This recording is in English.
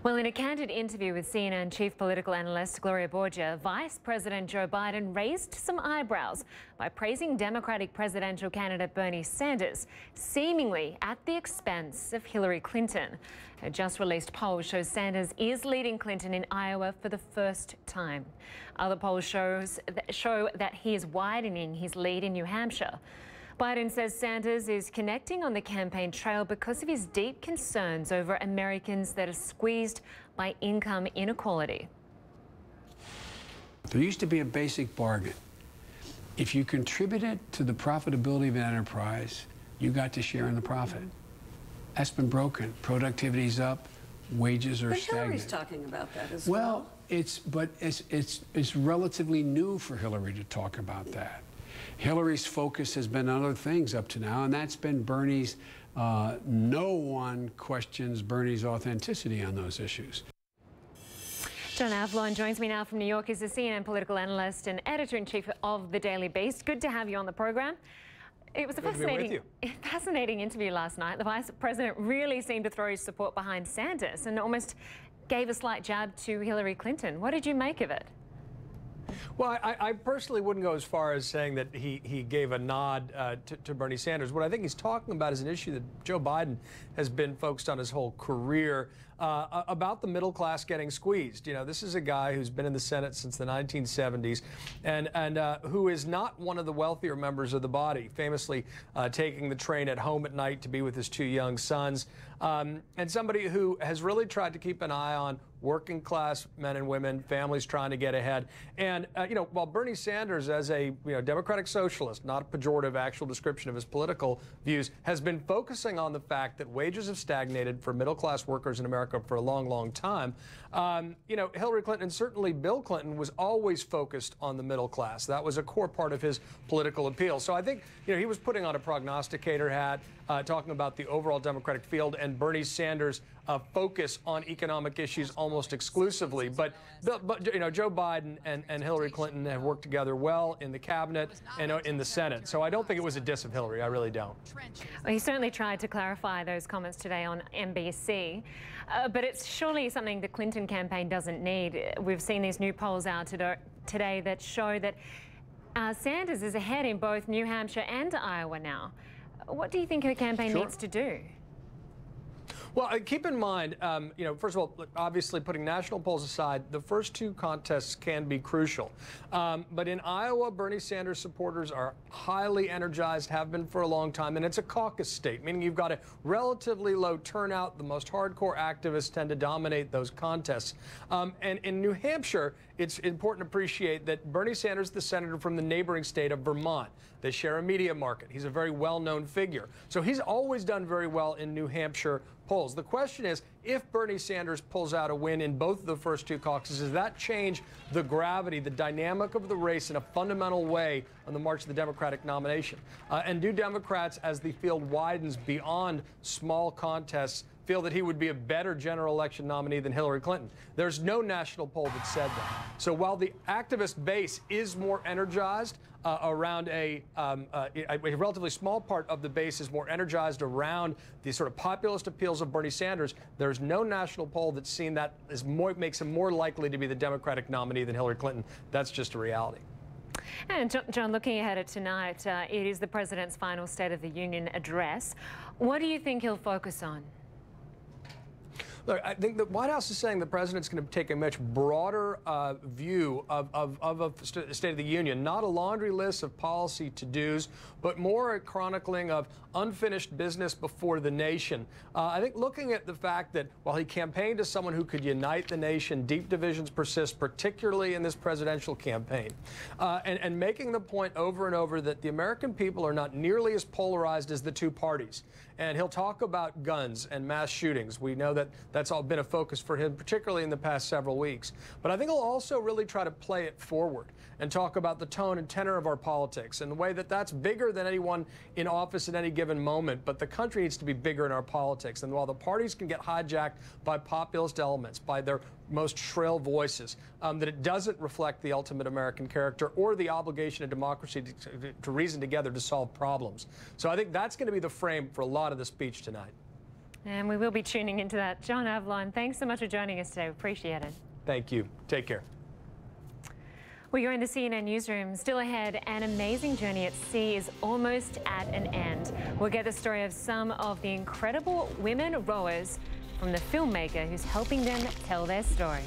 Well, in a candid interview with CNN chief political analyst Gloria Borgia, Vice President Joe Biden raised some eyebrows by praising Democratic presidential candidate Bernie Sanders, seemingly at the expense of Hillary Clinton. A just-released poll shows Sanders is leading Clinton in Iowa for the first time. Other polls show that he is widening his lead in New Hampshire. Biden says Sanders is connecting on the campaign trail because of his deep concerns over Americans that are squeezed by income inequality. There used to be a basic bargain. If you contributed to the profitability of an enterprise, you got to share in the profit. That's been broken. Productivity's up, wages are stagnant. Hillary's talking about that as well. Well, it's relatively new for Hillary to talk about that. Hillary's focus has been on other things up to now, and that's been Bernie's. No one questions Bernie's authenticity on those issues. John Avlon joins me now from New York. He's a CNN political analyst and editor-in-chief of The Daily Beast. Good to have you on the program. It was a fascinating interview last night. The Vice President really seemed to throw his support behind Sanders and almost gave a slight jab to Hillary Clinton. What did you make of it? Well, I personally wouldn't go as far as saying that he gave a nod to Bernie Sanders. What I think he's talking about is an issue that Joe Biden has been focused on his whole career, about the middle class getting squeezed. You know, this is a guy who's been in the Senate since the 1970s and who is not one of the wealthier members of the body, famously taking the train at home at night to be with his two young sons, and somebody who has really tried to keep an eye on working class men and women, families trying to get ahead. And, you know, while Bernie Sanders, as a democratic socialist, not a pejorative actual description of his political views, has been focusing on the fact that wages have stagnated for middle class workers in America for a long, long time. You know, Hillary Clinton, and certainly Bill Clinton, was always focused on the middle class. That was a core part of his political appeal. So I think, you know, he was putting on a prognosticator hat, talking about the overall Democratic field and Bernie Sanders' focus on economic issues almost exclusively. But you know, Joe Biden and Hillary Clinton have worked together well in the cabinet and in the Senate. So I don't think it was a diss of Hillary. I really don't. Well, he certainly tried to clarify those comments today on NBC. But it's surely something the Clinton campaign doesn't need. We've seen these new polls out today that show that Sanders is ahead in both New Hampshire and Iowa now. What do you think her campaign needs to do? Well, keep in mind, you know, first of all, obviously putting national polls aside, the first two contests can be crucial. But in Iowa, Bernie Sanders supporters are highly energized, have been for a long time, and it's a caucus state, meaning you've got a relatively low turnout. The most hardcore activists tend to dominate those contests. And in New Hampshire, it's important to appreciate that Bernie Sanders is the senator from the neighboring state of Vermont. They share a media market. He's a very well-known figure. So he's always done very well in New Hampshire polls. The question is, if Bernie Sanders pulls out a win in both of the first two caucuses, does that change the gravity, the dynamic of the race in a fundamental way on the march to the Democratic nomination? And do Democrats, as the field widens beyond small contests, feel that he would be a better general election nominee than Hillary Clinton? There's no national poll that said that. So while the activist base is more energized around a relatively small part of the base is more energized around the sort of populist appeals of Bernie Sanders, there's no national poll that's seen that makes him more likely to be the Democratic nominee than Hillary Clinton. That's just a reality. And John, looking ahead at tonight, it is the president's final State of the Union address. What do you think he'll focus on? Look, I think the White House is saying the president's going to take a much broader view of a State of the Union, not a laundry list of policy to-dos, but more a chronicling of unfinished business before the nation. I think looking at the fact that while he campaigned as someone who could unite the nation, deep divisions persist, particularly in this presidential campaign, and making the point over and over that the American people are not nearly as polarized as the two parties. And he'll talk about guns and mass shootings. We know that that's all been a focus for him, particularly in the past several weeks. But I think he'll also really try to play it forward and talk about the tone and tenor of our politics and the way that that's bigger than anyone in office at any given moment. But the country needs to be bigger in our politics. And while the parties can get hijacked by populist elements, by their most shrill voices, that it doesn't reflect the ultimate American character or the obligation of democracy to reason together to solve problems. So I think that's going to be the frame for a lot of the speech tonight. And we will be tuning into that. John Avlon, thanks so much for joining us today. We appreciate it. Thank you. Take care. Well, you're in the CNN newsroom. Still ahead, an amazing journey at sea is almost at an end. We'll get the story of some of the incredible women rowers from the filmmaker who's helping them tell their story.